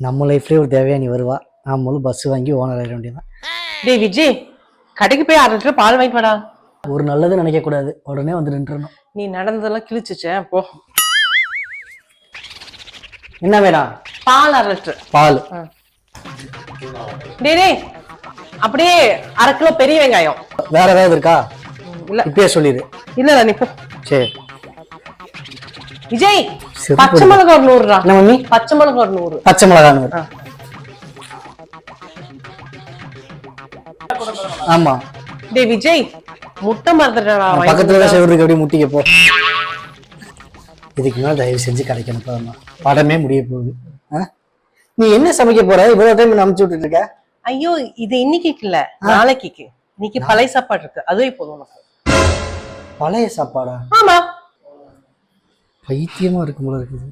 நம்ம லைஃப்லேயே ஒரு தேவையா நீ வருவா, நம்மளும் பஸ் வாங்கி ஓனர் ஆகிட வேண்டியதான். டேய் விஜய், கடைக்கு போய் 1/2 லிட்டர் பால் வாங்கிட்டு வாடா. ஒரு நல்லது நினைக்க கூடாது, உடனே வந்து நின்றுணும். நீ நடந்ததெல்லாம் கிழிச்சுச்சே போ. என்ன வேணா? பால் 1/2 லிட்டர் பால். டேய் அப்படியே 1/2 கிலோ பெரிய வெங்காயம். வேற ஏதாவது இருக்கா? இல்ல இப்பயே சொல்லிடு. இல்ல நீ போ. சரி விஜய், பச்சை மிளகா ஒரு 100. என்ன மம்மி? பச்சை மிளகா ஒரு 100. பச்சை மிளகா 100. ஆமா. டேய் விஜய், முட்டை மறந்துட்டடா. பக்கத்துல தான் செவருக்கு அப்படியே முட்டிக்க போ. இதுக்கு மேல தயவு செஞ்சு கிடைக்கணும். படமே முடிய போகுது. நீ என்ன சமைக்க போற? இவ்வளவு டைம் அனுப்பிச்சு விட்டுட்டு இருக்க. ஐயோ, இது இன்னைக்கு இல்ல, நாளைக்கு. இன்னைக்கு பழைய சாப்பாடு இருக்கு, அதுவே போதும் உனக்கு. பழைய சாப்பாடா? ஆமா. பைத்தியமா இருக்கும் போல இருக்குது.